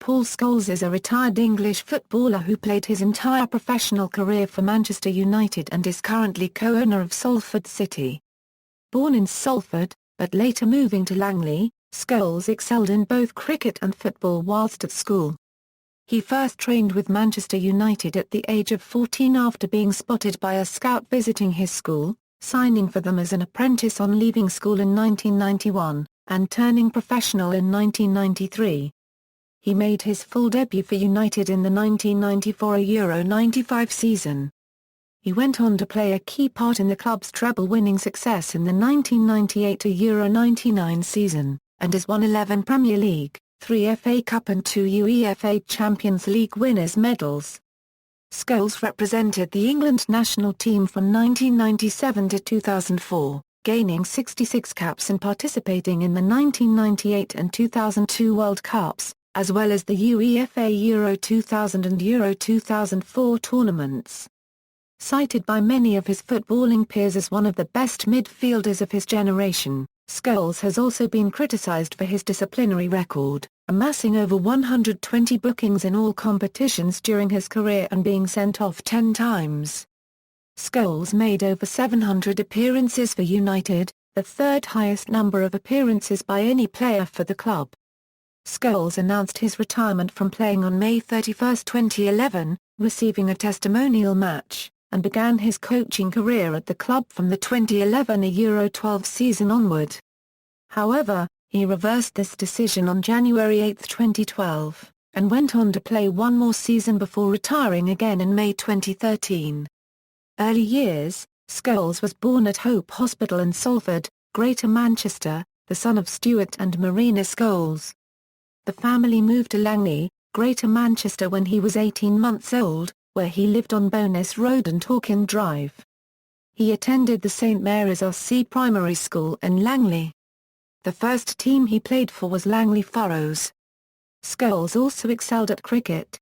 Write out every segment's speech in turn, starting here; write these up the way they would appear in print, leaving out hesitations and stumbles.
Paul Scholes is a retired English footballer who played his entire professional career for Manchester United and is currently co-owner of Salford City. Born in Salford, but later moving to Langley, Scholes excelled in both cricket and football whilst at school. He first trained with Manchester United at the age of 14 after being spotted by a scout visiting his school, signing for them as an apprentice on leaving school in 1991, and turning professional in 1993. He made his full debut for United in the 1994 Euro 95 season. He went on to play a key part in the club's treble-winning success in the 1998 Euro 99 season, and has won 11 Premier League, 3 FA Cup and 2 UEFA Champions League winners' medals. Scholes represented the England national team from 1997 to 2004, gaining 66 caps and participating in the 1998 and 2002 World Cups, as well as the UEFA Euro 2000 and Euro 2004 tournaments. Cited by many of his footballing peers as one of the best midfielders of his generation, Scholes has also been criticised for his disciplinary record, amassing over 120 bookings in all competitions during his career and being sent off 10 times. Scholes made over 700 appearances for United, the third highest number of appearances by any player for the club. Scholes announced his retirement from playing on May 31, 2011, receiving a testimonial match, and began his coaching career at the club from the 2011 Euro 12 season onward. However, he reversed this decision on January 8, 2012, and went on to play one more season before retiring again in May 2013. Early years: Scholes was born at Hope Hospital in Salford, Greater Manchester, the son of Stuart and Marina Scholes. The family moved to Langley, Greater Manchester when he was 18 months old, where he lived on Bowness Road and Torquay Drive. He attended the St Mary's RC Primary School in Langley. The first team he played for was Langley Furrows. Scholes also excelled at cricket.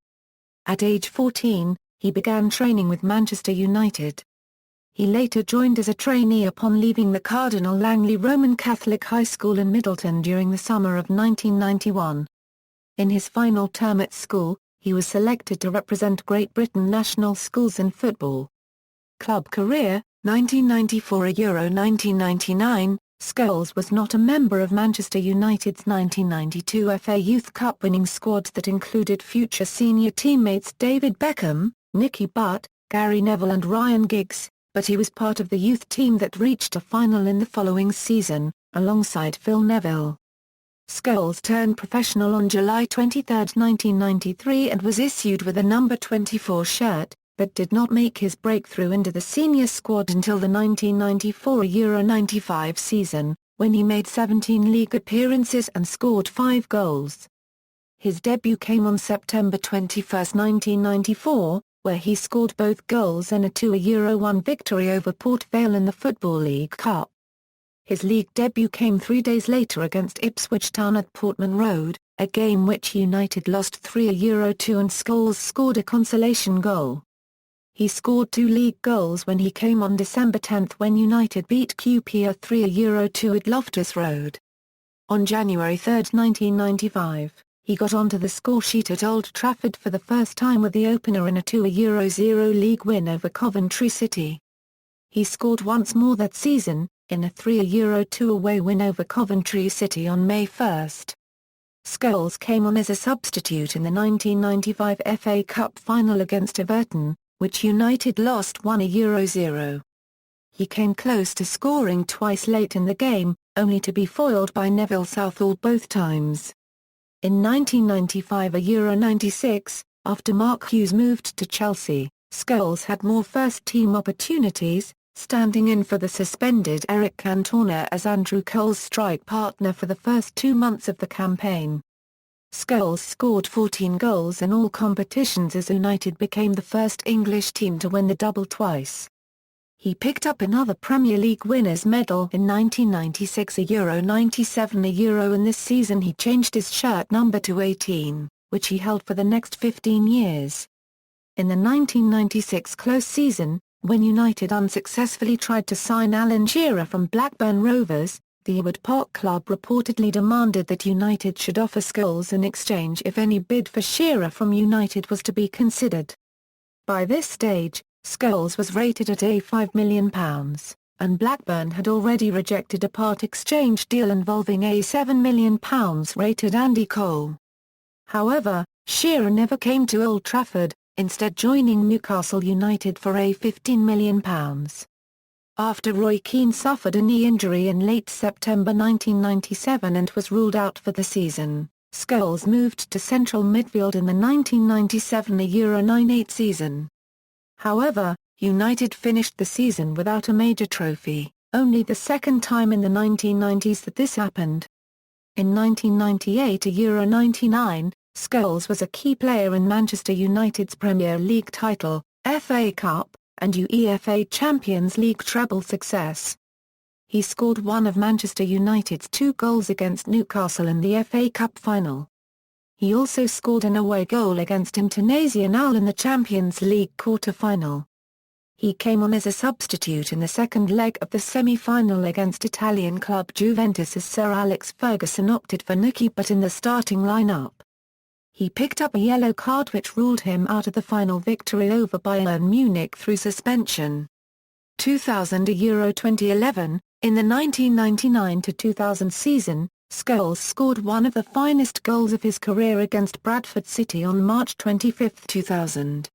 At age 14, he began training with Manchester United. He later joined as a trainee upon leaving the Cardinal Langley Roman Catholic High School in Middleton during the summer of 1991. In his final term at school, he was selected to represent Great Britain national schools in football. Club career: 1994 Euro 1999, Scholes was not a member of Manchester United's 1992 FA Youth Cup winning squad that included future senior teammates David Beckham, Nicky Butt, Gary Neville and Ryan Giggs, but he was part of the youth team that reached a final in the following season, alongside Phil Neville. Scholes turned professional on July 23, 1993 and was issued with a number 24 shirt, but did not make his breakthrough into the senior squad until the 1994 Euro 95 season, when he made 17 league appearances and scored 5 goals. His debut came on September 21, 1994, where he scored both goals in a 2-1 victory over Port Vale in the Football League Cup. His league debut came 3 days later against Ipswich Town at Portman Road, a game which United lost 3-2 and Scholes scored a consolation goal. He scored 2 league goals when he came on December 10 when United beat QPR 3-2 at Loftus Road. On January 3, 1995, he got onto the scoresheet at Old Trafford for the first time with the opener in a 2-0 league win over Coventry City. He scored once more that season, in a 3-2 away win over Coventry City on May 1. Scholes came on as a substitute in the 1995 FA Cup final against Everton, which United lost 1-0. He came close to scoring twice late in the game, only to be foiled by Neville Southall both times. In 1995 Euro 96, after Mark Hughes moved to Chelsea, Scholes had more first-team opportunities, standing in for the suspended Eric Cantona as Andrew Cole's strike partner for the first 2 months of the campaign. Scholes scored 14 goals in all competitions as United became the first English team to win the double twice. He picked up another Premier League winners' medal in 1996 Euro 97 Euro, and this season he changed his shirt number to 18, which he held for the next 15 years. In the 1996 close season, when United unsuccessfully tried to sign Alan Shearer from Blackburn Rovers, The Wood Park club reportedly demanded that United should offer Scholes in exchange if any bid for Shearer from United was to be considered. By this stage, Scholes was rated at £5 million, and Blackburn had already rejected a part-exchange deal involving a £7 million rated Andy Cole. However, Shearer never came to Old Trafford, instead joining Newcastle United for a £15 million. After Roy Keane suffered a knee injury in late September 1997 and was ruled out for the season, Scholes moved to central midfield in the 1997 Euro 98 season. However, United finished the season without a major trophy, only the second time in the 1990s that this happened. In 1998 Euro 99, Scholes was a key player in Manchester United's Premier League title, FA Cup, and UEFA Champions League treble success. He scored one of Manchester United's 2 goals against Newcastle in the FA Cup final. He also scored an away goal against Internazionale in the Champions League quarter-final. He came on as a substitute in the second leg of the semi-final against Italian club Juventus as Sir Alex Ferguson opted for Nuki but in the starting lineup. He picked up a yellow card which ruled him out of the final victory over Bayern Munich through suspension. 2000 Euro 2011, in the 1999-2000 season, Scholes scored one of the finest goals of his career against Bradford City on March 25, 2000.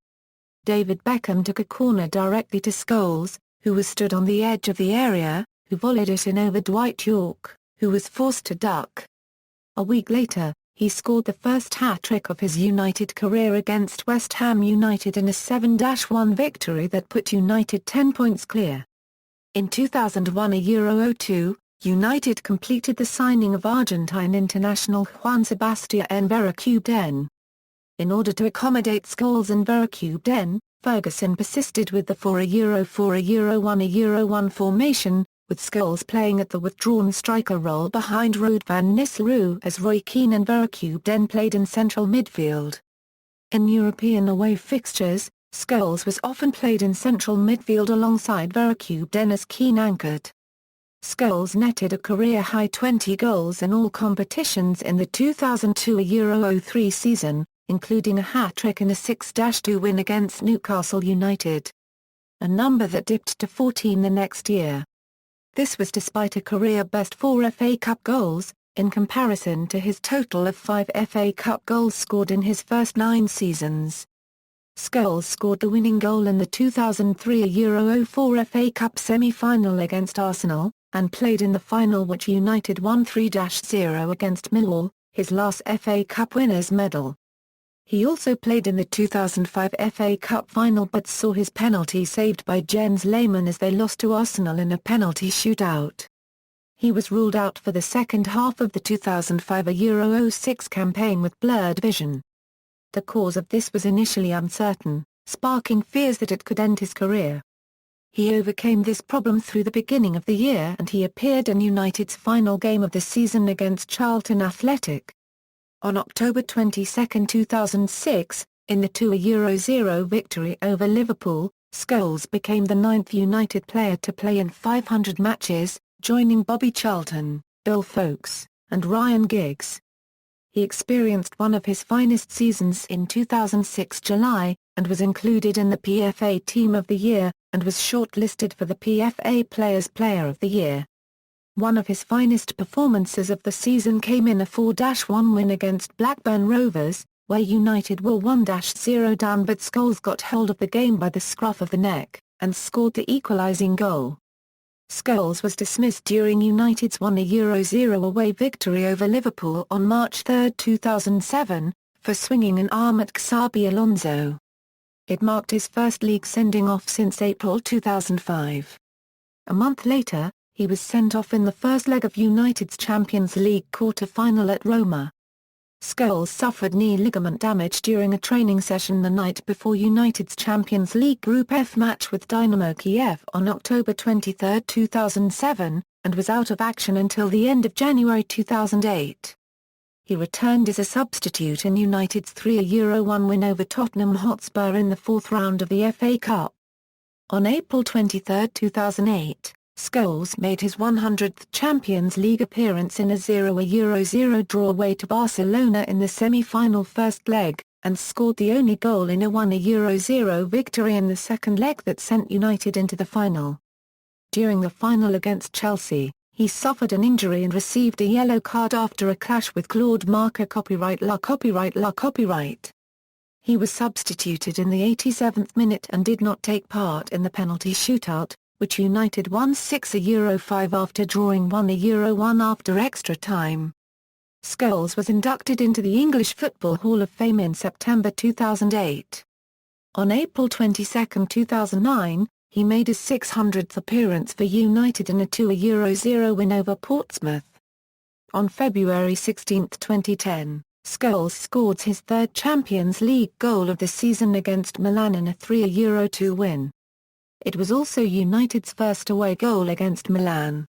David Beckham took a corner directly to Scholes, who was stood on the edge of the area, who volleyed it in over Dwight Yorke, who was forced to duck. A week later, he scored the first hat-trick of his United career against West Ham United in a 7-1 victory that put United 10 points clear. In 2001 Euro 02, United completed the signing of Argentine international Juan Sebastián Verecuben. In order to accommodate Scholes and Verecuben, Ferguson persisted with the 4-1 formation, with Scholes playing at the withdrawn striker role behind Ruud van Nistelrooy as Roy Keane and Verecuben played in central midfield. In European away fixtures, Scholes was often played in central midfield alongside Verecuben as Keane anchored. Scholes netted a career-high 20 goals in all competitions in the 2002 Euro 03 season, including a hat-trick in a 6-2 win against Newcastle United. A number that dipped to 14 the next year. This was despite a career-best 4 FA Cup goals, in comparison to his total of 5 FA Cup goals scored in his first 9 seasons. Scholes scored the winning goal in the 2003 Euro 04 FA Cup semi-final against Arsenal, and played in the final which United won 3-0 against Millwall, his last FA Cup winners' medal. He also played in the 2005 FA Cup final but saw his penalty saved by Jens Lehmann as they lost to Arsenal in a penalty shootout. He was ruled out for the second half of the 2005 Euro 06 campaign with blurred vision. The cause of this was initially uncertain, sparking fears that it could end his career. He overcame this problem through the beginning of the year and he appeared in United's final game of the season against Charlton Athletic. On October 22, 2006, in the 2-0 victory over Liverpool, Scholes became the 9th United player to play in 500 matches, joining Bobby Charlton, Bill Foulkes, and Ryan Giggs. He experienced one of his finest seasons in 2006 July, and was included in the PFA Team of the Year, and was shortlisted for the PFA Players Player of the Year. One of his finest performances of the season came in a 4-1 win against Blackburn Rovers, where United were 1-0 down but Scholes got hold of the game by the scruff of the neck, and scored the equalising goal. Scholes was dismissed during United's 1-0 away victory over Liverpool on March 3, 2007, for swinging an arm at Xabi Alonso. It marked his first league sending-off since April 2005. A month later, he was sent off in the first leg of United's Champions League quarter-final at Roma. Scholes suffered knee ligament damage during a training session the night before United's Champions League Group F match with Dynamo Kiev on October 23, 2007, and was out of action until the end of January 2008. He returned as a substitute in United's 3-1 win over Tottenham Hotspur in the 4th round of the FA Cup. On April 23, 2008, Scholes made his 100th Champions League appearance in a 0-0 draw away to Barcelona in the semi-final first leg, and scored the only goal in a 1-0 victory in the second leg that sent United into the final. During the final against Chelsea, he suffered an injury and received a yellow card after a clash with Claude Marker. Copyright. He was substituted in the 87th minute and did not take part in the penalty shootout, which United won 6-5 after drawing 1-1 after extra time. Scholes was inducted into the English Football Hall of Fame in September 2008. On April 22, 2009, he made his 600th appearance for United in a 2-0 win over Portsmouth. On February 16, 2010, Scholes scored his third Champions League goal of the season against Milan in a 3-2 win. It was also United's first away goal against Milan.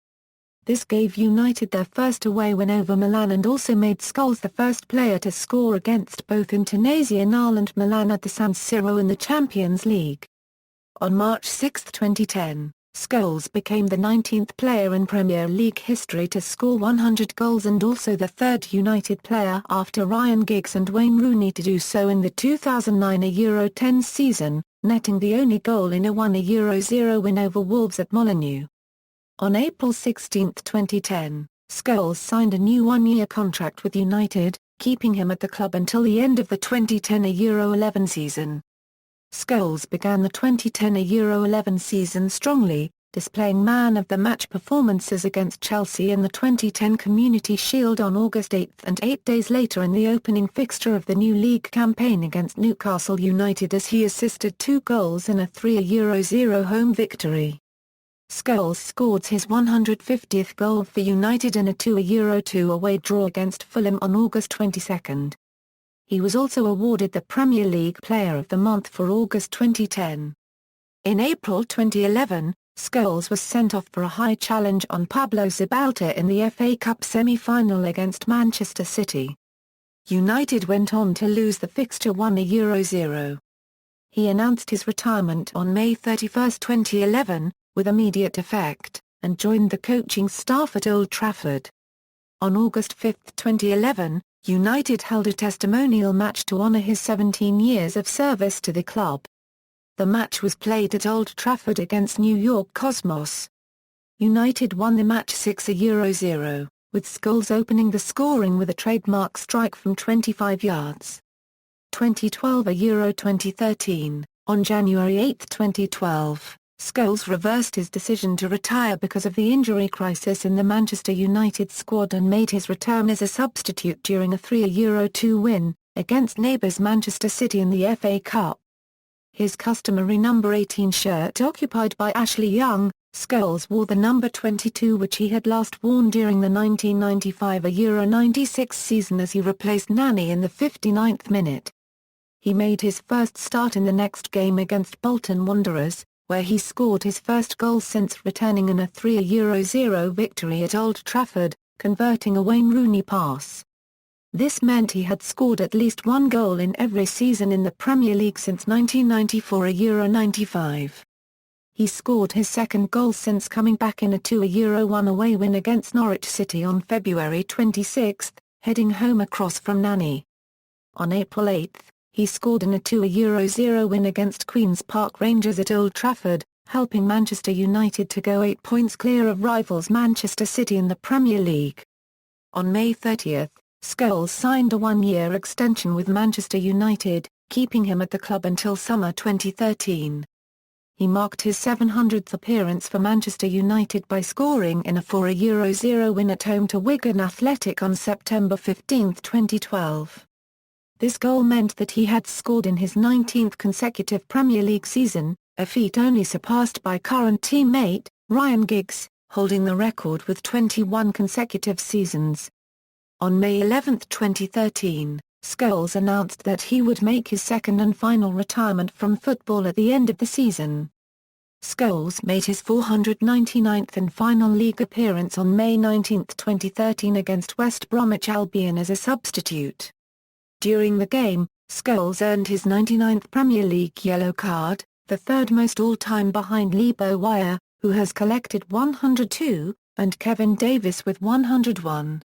This gave United their first away win over Milan and also made Scholes the first player to score against both Internazionale and Milan at the San Siro in the Champions League. On March 6, 2010, Scholes became the 19th player in Premier League history to score 100 goals and also the third United player after Ryan Giggs and Wayne Rooney to do so in the 2009 Euro 10 season, netting the only goal in a 1-0 win over Wolves at Molineux. On April 16, 2010, Scholes signed a new one-year contract with United, keeping him at the club until the end of the 2010 Euro 11 season. Scholes began the 2010 Euro 11 season strongly, displaying man-of-the-match performances against Chelsea in the 2010 Community Shield on August 8 and 8 days later in the opening fixture of the new league campaign against Newcastle United as he assisted 2 goals in a 3-0 home victory. Scholes scored his 150th goal for United in a 2-2 away draw against Fulham on August 22. He was also awarded the Premier League Player of the Month for August 2010. In April 2011, Scholes was sent off for a high challenge on Pablo Zabaleta in the FA Cup semi-final against Manchester City. United went on to lose the fixture 1-0. He announced his retirement on May 31, 2011, with immediate effect, and joined the coaching staff at Old Trafford. On August 5, 2011, United held a testimonial match to honour his 17 years of service to the club. The match was played at Old Trafford against New York Cosmos. United won the match 6-0, with Scholes opening the scoring with a trademark strike from 25 yards. 2012 Euro 2013, on January 8, 2012. Scholes reversed his decision to retire because of the injury crisis in the Manchester United squad and made his return as a substitute during a 3-2 win, against neighbours Manchester City in the FA Cup. His customary number 18 shirt occupied by Ashley Young, Scholes wore the number 22 which he had last worn during the 1995 Euro 96 season as he replaced Nani in the 59th minute. He made his first start in the next game against Bolton Wanderers, where he scored his first goal since returning in a 3-0 victory at Old Trafford, converting a Wayne Rooney pass. This meant he had scored at least one goal in every season in the Premier League since 1994 Euro 95. He scored his second goal since coming back in a 2-1 away win against Norwich City on February 26, heading home across from Nani. On April 8, he scored in a 2-0 win against Queen's Park Rangers at Old Trafford, helping Manchester United to go 8 points clear of rivals Manchester City in the Premier League. On May 30, Scholes signed a one-year extension with Manchester United, keeping him at the club until summer 2013. He marked his 700th appearance for Manchester United by scoring in a 4-0 win at home to Wigan Athletic on September 15, 2012. This goal meant that he had scored in his 19th consecutive Premier League season, a feat only surpassed by current teammate, Ryan Giggs, holding the record with 21 consecutive seasons. On May 11, 2013, Scholes announced that he would make his second and final retirement from football at the end of the season. Scholes made his 499th and final league appearance on May 19, 2013 against West Bromwich Albion as a substitute. During the game, Scholes earned his 99th Premier League yellow card, the third most all-time behind Lebo Wire, who has collected 102, and Kevin Davis with 101.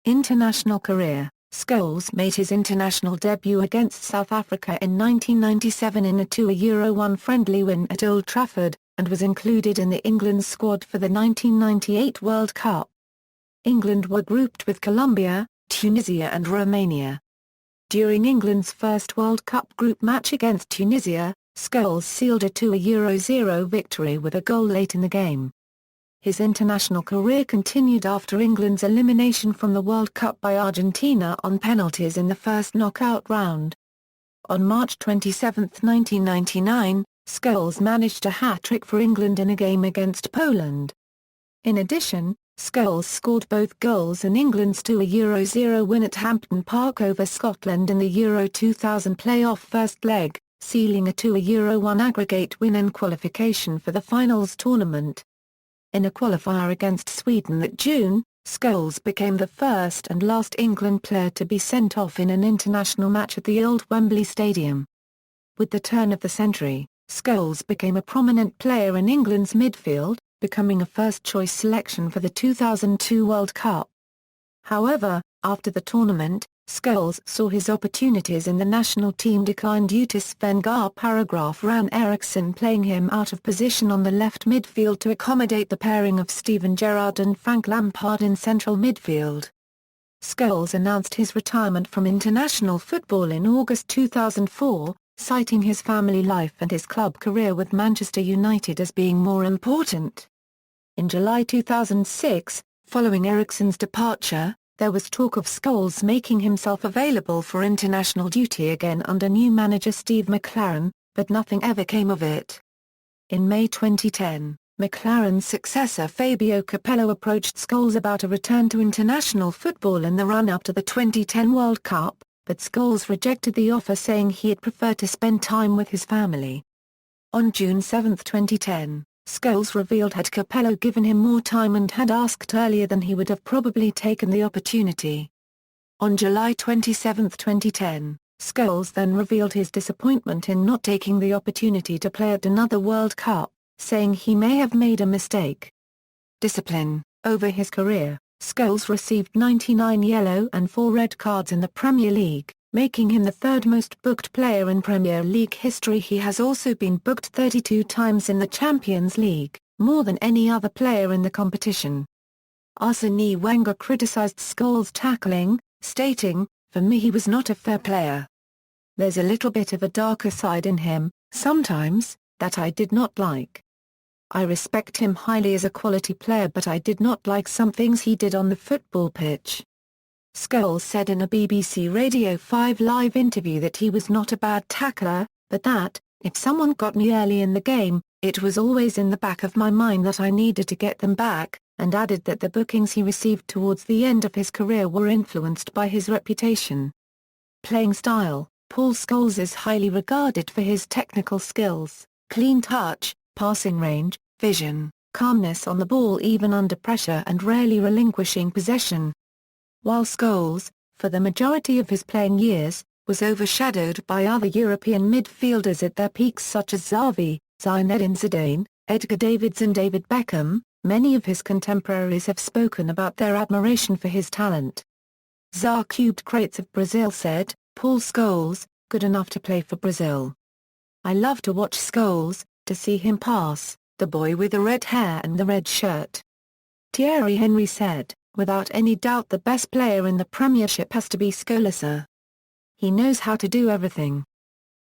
International career. Scholes made his international debut against South Africa in 1997 in a 2-1 friendly win at Old Trafford, and was included in the England squad for the 1998 World Cup. England were grouped with Colombia, Tunisia and Romania. During England's first World Cup group match against Tunisia, Scholes sealed a 2-0 victory with a goal late in the game. His international career continued after England's elimination from the World Cup by Argentina on penalties in the first knockout round. On March 27, 1999, Scholes managed a hat-trick for England in a game against Poland. In addition, Scholes scored both goals in England's 2-0 win at Hampden Park over Scotland in the Euro 2000 playoff first leg, sealing a 2-1 aggregate win and qualification for the finals tournament. In a qualifier against Sweden that June, Scholes became the first and last England player to be sent off in an international match at the old Wembley Stadium. With the turn of the century, Scholes became a prominent player in England's midfield, becoming a first-choice selection for the 2002 World Cup. However, after the tournament, Scholes saw his opportunities in the national team decline due to Sven-Göran Eriksson playing him out of position on the left midfield to accommodate the pairing of Steven Gerrard and Frank Lampard in central midfield. Scholes announced his retirement from international football in August 2004, citing his family life and his club career with Manchester United as being more important. In July 2006, following Eriksson's departure, there was talk of Scholes making himself available for international duty again under new manager Steve McClaren, but nothing ever came of it. In May 2010, McClaren's successor Fabio Capello approached Scholes about a return to international football in the run-up to the 2010 World Cup, but Scholes rejected the offer saying he'd prefer to spend time with his family. On June 7, 2010, Scholes revealed had Capello given him more time and had asked earlier than he would have probably taken the opportunity. On July 27, 2010, Scholes then revealed his disappointment in not taking the opportunity to play at another World Cup, saying he may have made a mistake. Discipline. Over his career, Scholes received 99 yellow and 4 red cards in the Premier League, making him the third most booked player in Premier League history. He has also been booked 32 times in the Champions League, more than any other player in the competition. Arsene Wenger criticised Scholes' tackling, stating, "For me he was not a fair player. There's a little bit of a darker side in him, sometimes, that I did not like. I respect him highly as a quality player, but I did not like some things he did on the football pitch." Scholes said in a BBC Radio 5 Live interview that he was not a bad tackler, but that, if someone got me early in the game, it was always in the back of my mind that I needed to get them back, and added that the bookings he received towards the end of his career were influenced by his reputation. Playing style. Paul Scholes is highly regarded for his technical skills, clean touch, passing range, vision, calmness on the ball even under pressure and rarely relinquishing possession. While Scholes, for the majority of his playing years, was overshadowed by other European midfielders at their peaks such as Xavi, Zinedine Zidane, Edgar Davids and David Beckham, many of his contemporaries have spoken about their admiration for his talent. Zar Cubed Crates of Brazil said, "Paul Scholes, good enough to play for Brazil. I love to watch Scholes, to see him pass, the boy with the red hair and the red shirt." Thierry Henry said, "Without any doubt the best player in the Premiership has to be Scholes. He knows how to do everything."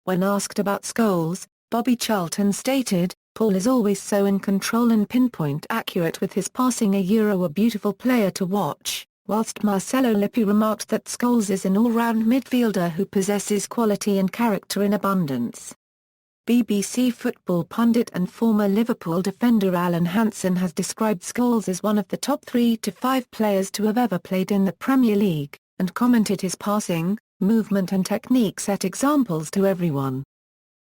When asked about Scholes, Bobby Charlton stated, "Paul is always so in control and pinpoint accurate with his passing, a beautiful player to watch," whilst Marcelo Lippi remarked that Scholes is an all-round midfielder who possesses quality and character in abundance. BBC football pundit and former Liverpool defender Alan Hansen has described Scholes as one of the top 3 to 5 players to have ever played in the Premier League, and commented his passing, movement and technique set examples to everyone.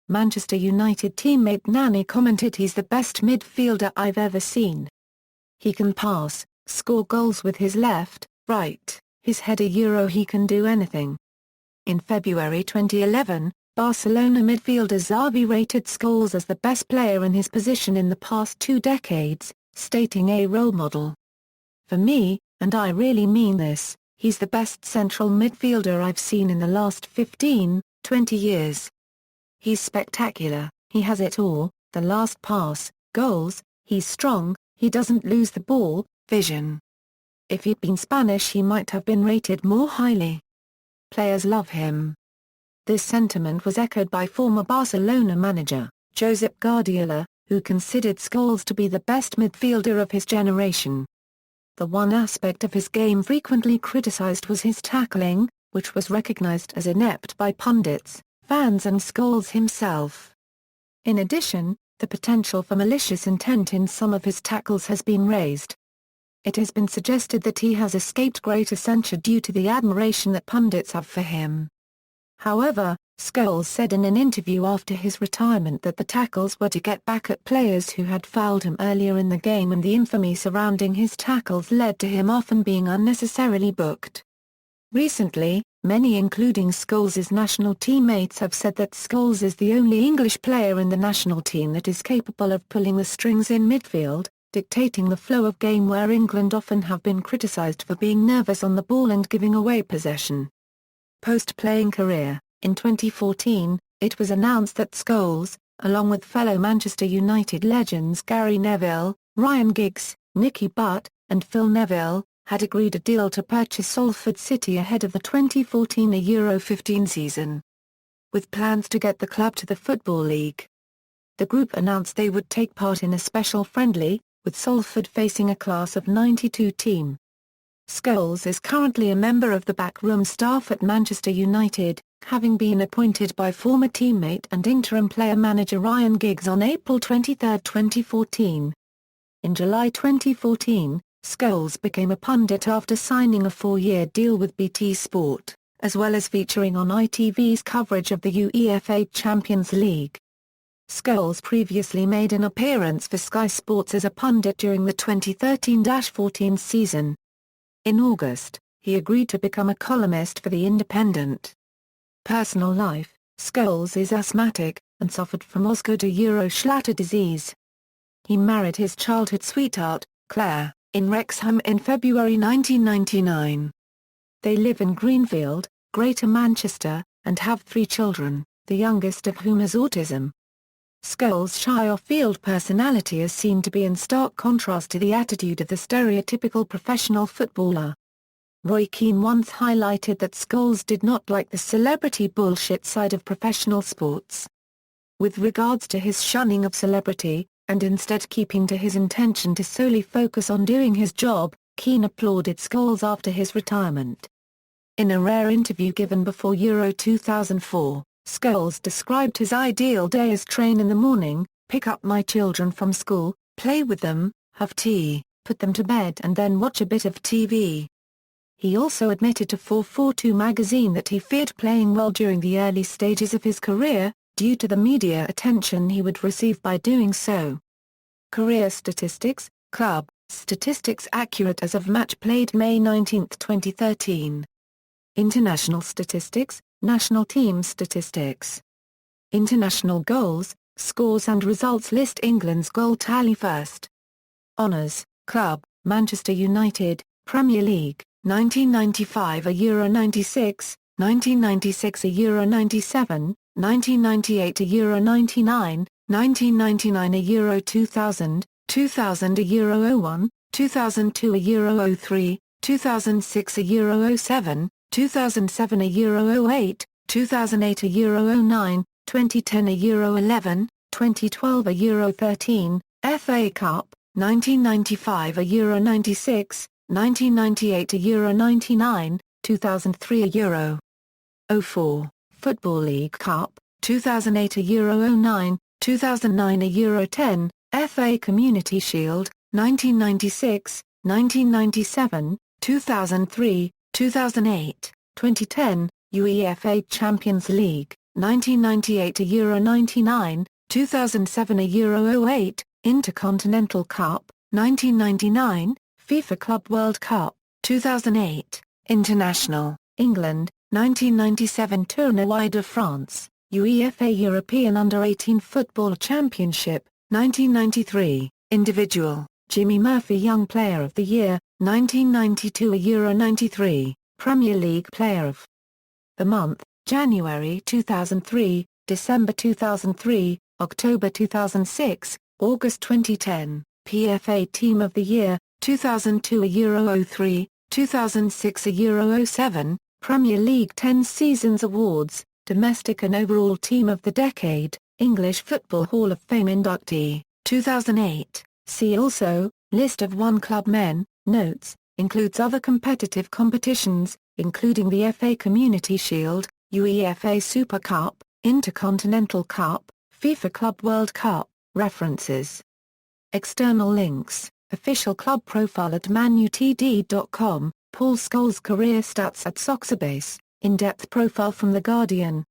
Manchester United teammate Nani commented, "He's the best midfielder I've ever seen. He can pass, score goals with his left, right, his header, he can do anything." In February 2011, Barcelona midfielder Xavi rated Scholes as the best player in his position in the past 2 decades, stating a role model. "For me, and I really mean this, he's the best central midfielder I've seen in the last 15, 20 years. He's spectacular, he has it all, the last pass, goals, he's strong, he doesn't lose the ball, vision. If he'd been Spanish he might have been rated more highly. Players love him." This sentiment was echoed by former Barcelona manager, Josep Guardiola, who considered Scholes to be the best midfielder of his generation. The one aspect of his game frequently criticised was his tackling, which was recognised as inept by pundits, fans and Scholes himself. In addition, the potential for malicious intent in some of his tackles has been raised. It has been suggested that he has escaped greater censure due to the admiration that pundits have for him. However, Scholes said in an interview after his retirement that the tackles were to get back at players who had fouled him earlier in the game, and the infamy surrounding his tackles led to him often being unnecessarily booked. Recently, many including Scholes' national teammates have said that Scholes is the only English player in the national team that is capable of pulling the strings in midfield, dictating the flow of game, where England often have been criticised for being nervous on the ball and giving away possession. Post-playing career: in 2014, it was announced that Scholes, along with fellow Manchester United legends Gary Neville, Ryan Giggs, Nicky Butt, and Phil Neville, had agreed a deal to purchase Salford City ahead of the 2014 Euro 15 season, with plans to get the club to the Football League. The group announced they would take part in a special friendly, with Salford facing a class of '92 team. Scholes is currently a member of the backroom staff at Manchester United, having been appointed by former teammate and interim player-manager Ryan Giggs on April 23, 2014. In July 2014, Scholes became a pundit after signing a 4-year deal with BT Sport, as well as featuring on ITV's coverage of the UEFA Champions League. Scholes previously made an appearance for Sky Sports as a pundit during the 2013-14 season. In August, he agreed to become a columnist for The Independent. Personal life: Scholes is asthmatic, and suffered from Osgood-Schlatter disease. He married his childhood sweetheart, Claire, in Wrexham in February 1999. They live in Greenfield, Greater Manchester, and have 3 children, the youngest of whom has autism. Scholes' shy off-field personality is seen to be in stark contrast to the attitude of the stereotypical professional footballer. Roy Keane once highlighted that Scholes did not like the celebrity bullshit side of professional sports. With regards to his shunning of celebrity, and instead keeping to his intention to solely focus on doing his job, Keane applauded Scholes after his retirement. In a rare interview given before Euro 2004, Scholes described his ideal day as train in the morning, pick up my children from school, play with them, have tea, put them to bed and then watch a bit of TV. He also admitted to 442 magazine that he feared playing well during the early stages of his career, due to the media attention he would receive by doing so. Career statistics: club statistics accurate as of match played May 19, 2013. International statistics: national team statistics. International goals, scores and results list England's goal tally first. Honours: club, Manchester United, Premier League, 1995 a Euro 96, 1996 a Euro 97, 1998 a Euro 99, 1999 a Euro 2000, 2000 a Euro 01, 2002 a Euro 03, 2006 a Euro 07, 2007 a Euro 08, 2008 a Euro 09, 2010 a Euro 11, 2012 a Euro 13, FA Cup, 1995 a Euro 96, 1998 a Euro 99, 2003 a Euro 04, Football League Cup, 2008 a Euro 09, 2009 a Euro 10, FA Community Shield, 1996, 1997, 2003, 2008, 2010, UEFA Champions League, 1998 a Euro 99, 2007 a Euro 08, Intercontinental Cup, 1999, FIFA Club World Cup, 2008, International, England, 1997 Tournoi de France, UEFA European Under-18 Football Championship, 1993, individual, Jimmy Murphy Young Player of the Year, 1992 Euro 93, Premier League Player of the Month, January 2003, December 2003, October 2006, August 2010, PFA Team of the Year, 2002 Euro 03, 2006 Euro 07, Premier League 10 Seasons Awards, Domestic and Overall Team of the Decade, English Football Hall of Fame inductee, 2008. See also, List of One Club Men. Notes, includes other competitive competitions, including the FA Community Shield, UEFA Super Cup, Intercontinental Cup, FIFA Club World Cup. References. External links, official club profile at manutd.com, Paul Scholes career stats at Soxabase, in-depth profile from The Guardian.